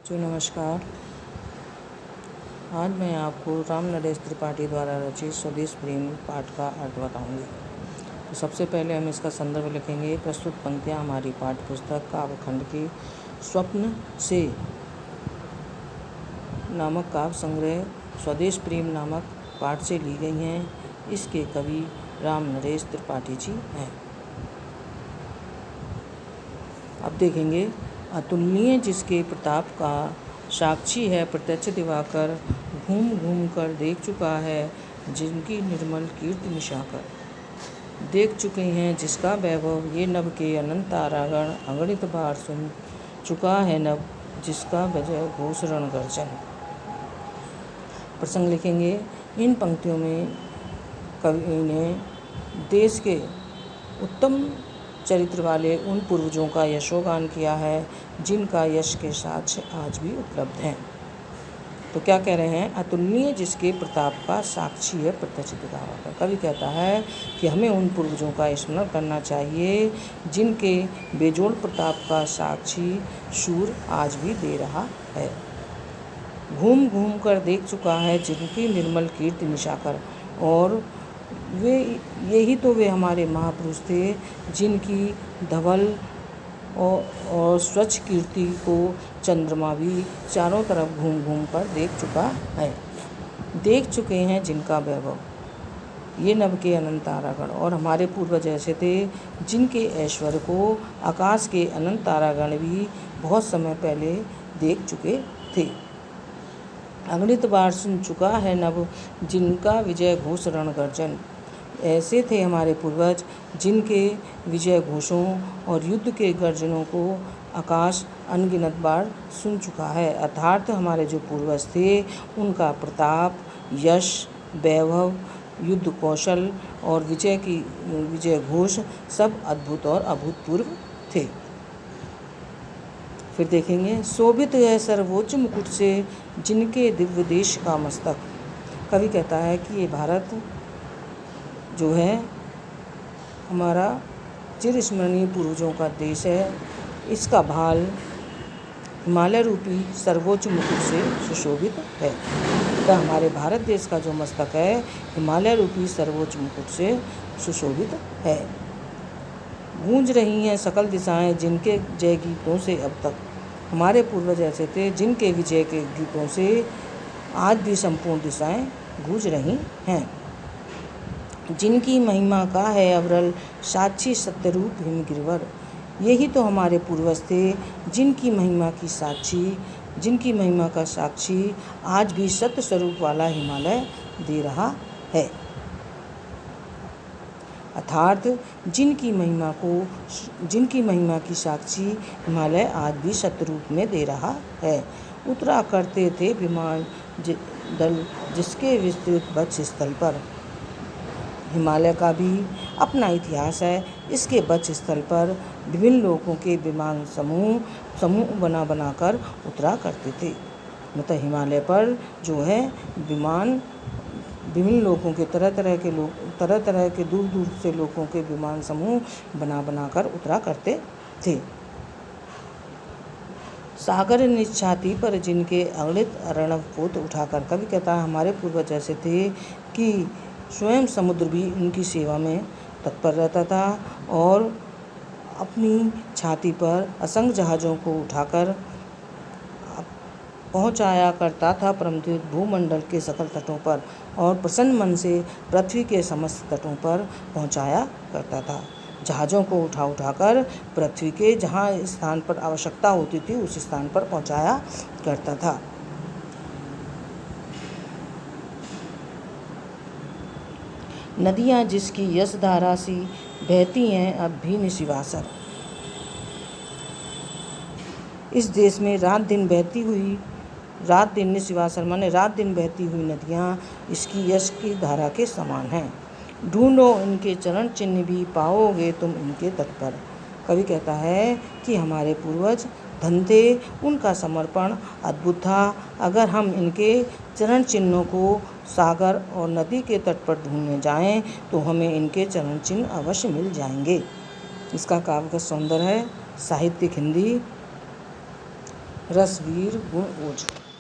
जी नमस्कार। आज मैं आपको राम नरेश त्रिपाठी द्वारा रचित स्वदेश प्रेम पाठ का अर्थ बताऊंगी। तो सबसे पहले हम इसका संदर्भ लिखेंगे। प्रस्तुत पंक्तियां हमारी पाठ्य पुस्तक काव्यखंड के स्वप्न से नामक काव्य संग्रह स्वदेश प्रेम नामक पाठ से ली गई हैं। इसके कवि राम नरेश त्रिपाठी जी हैं। अब देखेंगे। अतुलनीय जिसके प्रताप का साक्षी है प्रत्यक्ष दिवाकर, घूम घूम कर देख चुका है जिनकी निर्मल कीर्ति निशाकर। देख चुके हैं जिसका वैभव ये नभ के अनंत तारागण, अगणित बार सुन चुका है नभ जिसका विजय घोष रण गर्जन। प्रसंग लिखेंगे। इन पंक्तियों में कवि ने देश के उत्तम चरित्र वाले उन पूर्वजों का यशोगान किया है जिनका यश के साक्ष्य आज भी उपलब्ध हैं। तो क्या कह रहे हैं? अतुलनीय जिसके प्रताप का साक्षी है प्रत्यक्ष दिखाकर। कवि कहता है कि हमें उन पूर्वजों का स्मरण करना चाहिए जिनके बेजोड़ प्रताप का साक्षी सूर्य आज भी दे रहा है। घूम घूम कर देख चुका है जिनकी निर्मल कीर्ति निशाकर। और यही तो वे हमारे महापुरुष थे जिनकी धवल और स्वच्छ कीर्ति को चंद्रमा भी चारों तरफ घूम घूम कर देख चुका है। देख चुके हैं जिनका वैभव ये नभ के अनंत तारागण। और हमारे पूर्वज ऐसे थे जिनके ऐश्वर्य को आकाश के अनंत तारागण भी बहुत समय पहले देख चुके थे। अगणित बार सुन चुका है नभ जिनका विजय घोष रण गर्जन। ऐसे थे हमारे पूर्वज जिनके विजय घोषों और युद्ध के गर्जनों को आकाश अनगिनत बार सुन चुका है। अर्थात हमारे जो पूर्वज थे उनका प्रताप, यश, वैभव, युद्ध कौशल और विजय घोष सब अद्भुत और अभूतपूर्व थे। फिर देखेंगे। शोभित है सर्वोच्च मुकुट से जिनके दिव्य देश का मस्तक। कवि कहता है कि ये भारत जो है हमारा चिरस्मरणीय पूर्वजों का देश है। इसका भाल हिमालय रूपी सर्वोच्च मुकुट से सुशोभित है। तो हमारे भारत देश का जो मस्तक है हिमालय रूपी सर्वोच्च मुकुट से सुशोभित है। गूंज रही हैं सकल दिशाएं जिनके जय गीतों से अब तक। हमारे पूर्वज ऐसे थे जिनके विजय के गीतों से आज भी संपूर्ण दिशाएं गूंज रही हैं। जिनकी महिमा का है अविरल साक्षी सत्यरूप हिमगिरिवर। यही तो हमारे पूर्वज थे जिनकी महिमा का साक्षी आज भी सत्य स्वरूप वाला हिमालय दे रहा है। अर्थात जिनकी महिमा की साक्षी हिमालय आज भी सत्यरूप में दे रहा है। उतरा करते थे विमान दल जिसके विस्तृत वक्ष स्थल पर। हिमालय का भी अपना इतिहास है। इसके वक्ष स्थल पर विभिन्न लोगों के विमान समूह बना कर उतरा करते थे। मतलब हिमालय पर जो है विमान विभिन्न लोगों के तरह के दूर दूर से लोगों के विमान समूह बना कर उतरा करते थे। सागर निज छाती पर जिनके अगणित अर्णव पोत उठाकर। कवि कहता है हमारे पूर्वज ऐसे थे कि स्वयं समुद्र भी उनकी सेवा में तत्पर रहता था और अपनी छाती पर असंख्य जहाज़ों को उठाकर पहुंचाया करता था परमद्वीप भूमंडल के सकल तटों पर और प्रसन्न मन से पृथ्वी के समस्त तटों पर पहुंचाया करता था। जहाज़ों को उठाकर पृथ्वी के जहां स्थान पर आवश्यकता होती थी उस स्थान पर पहुंचाया करता था। नदियां जिसकी यश धारा सी बहती हैं अब भी निशिवासर। इस देश में रात दिन निशिवासर माने रात दिन बहती हुई नदियां इसकी यश की धारा के समान हैं। ढूंढो इनके चरण चिन्ह भी पाओगे तुम इनके तट पर। कवि कहता है कि हमारे पूर्वज धन थे, उनका समर्पण अद्भुत था। अगर हम इनके चरण चिन्हों को सागर और नदी के तट पर ढूंढने जाएं तो हमें इनके चरण चिन्ह अवश्य मिल जाएंगे। इसका काव्य का सौंदर्य है। साहित्यिक हिंदी। रसवीर गुण ओज।